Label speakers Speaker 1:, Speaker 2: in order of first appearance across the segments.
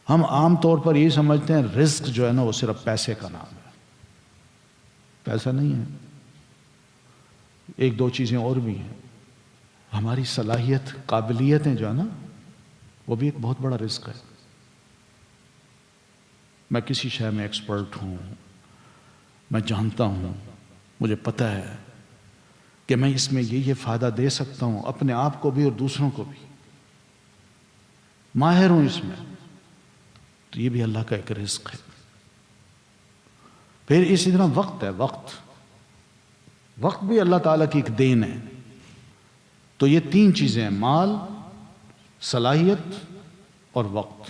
Speaker 1: ہم عام طور پر یہ سمجھتے ہیں رزق جو ہے نا وہ صرف پیسے کا نام ہے. پیسہ نہیں ہے، ایک دو چیزیں اور بھی ہیں. ہماری صلاحیت، قابلیتیں جو ہے نا وہ بھی ایک بہت بڑا رزق ہے. میں کسی شے میں ایکسپرٹ ہوں، میں جانتا ہوں، مجھے پتہ ہے کہ میں اس میں یہ فائدہ دے سکتا ہوں اپنے آپ کو بھی اور دوسروں کو بھی، ماہر ہوں اس میں، تو یہ بھی اللہ کا ایک رزق ہے. پھر اسی طرح وقت ہے، وقت بھی اللہ تعالیٰ کی ایک دین ہے. تو یہ تین چیزیں ہیں، مال، صلاحیت اور وقت.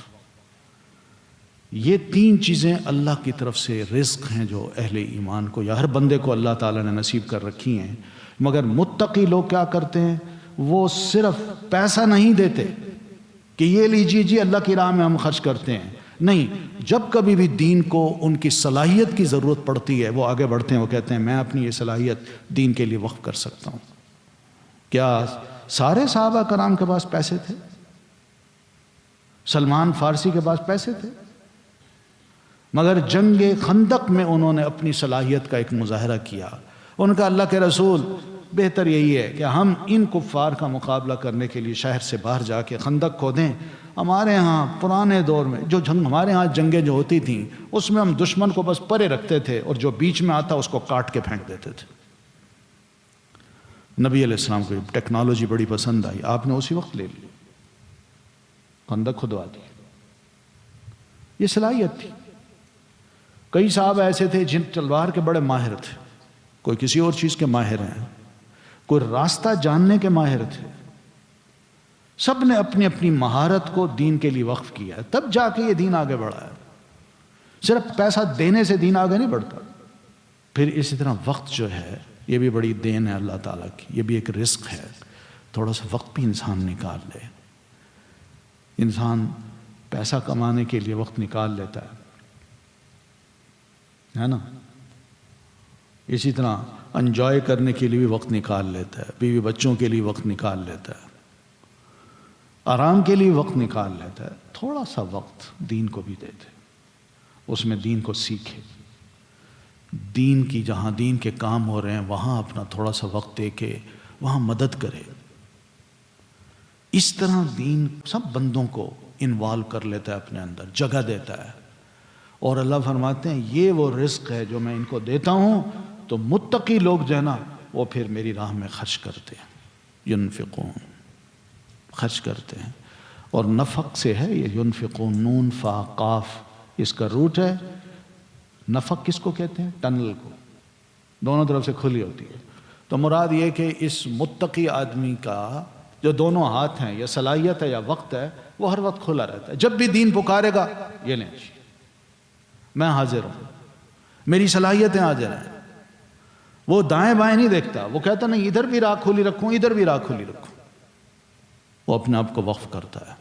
Speaker 1: یہ تین چیزیں اللہ کی طرف سے رزق ہیں جو اہل ایمان کو یا ہر بندے کو اللہ تعالیٰ نے نصیب کر رکھی ہیں. مگر متقی لوگ کیا کرتے ہیں، وہ صرف پیسہ نہیں دیتے کہ یہ لیجیے جی اللہ کی راہ میں ہم خرچ کرتے ہیں. نہیں، جب کبھی بھی دین کو ان کی صلاحیت کی ضرورت پڑتی ہے وہ آگے بڑھتے ہیں، وہ کہتے ہیں میں اپنی یہ صلاحیت دین کے لیے وقف کر سکتا ہوں. کیا سارے صحابہ کرام کے پاس پیسے تھے؟ سلمان فارسی کے پاس پیسے تھے، مگر جنگ خندق میں انہوں نے اپنی صلاحیت کا ایک مظاہرہ کیا. ان کا اللہ کے رسول بہتر یہی ہے کہ ہم ان کفار کا مقابلہ کرنے کے لیے شہر سے باہر جا کے خندق کھودیں. ہمارے ہاں پرانے دور میں ہمارے ہاں جنگیں جو ہوتی تھیں اس میں ہم دشمن کو بس پرے رکھتے تھے اور جو بیچ میں آتا اس کو کاٹ کے پھینک دیتے تھے. نبی علیہ السلام کو ٹیکنالوجی بڑی پسند آئی، آپ نے اسی وقت لے لی، خندق کھدوا دی. یہ صلاحیت تھی. کئی صاحب ایسے تھے جن تلوار کے بڑے ماہر تھے، کوئی کسی اور چیز کے ماہر ہیں، کوئی راستہ جاننے کے ماہر تھے. سب نے اپنی اپنی مہارت کو دین کے لیے وقف کیا ہے، تب جا کے یہ دین آگے بڑھا ہے. صرف پیسہ دینے سے دین آگے نہیں بڑھتا. پھر اسی طرح وقت جو ہے یہ بھی بڑی دین ہے اللہ تعالیٰ کی، یہ بھی ایک رزق ہے. تھوڑا سا وقت بھی انسان نکال لے. انسان پیسہ کمانے کے لیے وقت نکال لیتا ہے نا، اسی طرح انجوائے کرنے کے لیے بھی وقت نکال لیتا ہے، بیوی بچوں کے لیے وقت نکال لیتا ہے، آرام کے لیے وقت نکال لیتا ہے. تھوڑا سا وقت دین کو بھی دے دے، اس میں دین کو سیکھے، دین کی جہاں دین کے کام ہو رہے ہیں وہاں اپنا تھوڑا سا وقت دے کے وہاں مدد کرے. اس طرح دین سب بندوں کو انوالو کر لیتا ہے، اپنے اندر جگہ دیتا ہے. اور اللہ فرماتے ہیں یہ وہ رزق ہے جو میں ان کو دیتا ہوں. تو متقی لوگ جو ہے نا وہ پھر میری راہ میں خرچ کرتے ہیں، ینفقون، خرچ کرتے ہیں. اور نفق سے ہے یہ ینفقون، نون فا قاف اس کا روٹ ہے. نفق کس کو کہتے ہیں؟ ٹنل کو، دونوں طرف سے کھلی ہوتی ہے. تو مراد یہ کہ اس متقی آدمی کا جو دونوں ہاتھ ہیں، یا صلاحیت ہے یا وقت ہے، وہ ہر وقت کھلا رہتا ہے. جب بھی دین پکارے گا یہ لیں میں حاضر ہوں، میری صلاحیتیں حاضر ہیں. وہ دائیں بائیں نہیں دیکھتا، وہ کہتا نہیں ادھر بھی راہ کھلی رکھوں، ادھر بھی راہ کھلی رکھوں. وہ اپنے آپ کو وقف کرتا ہے.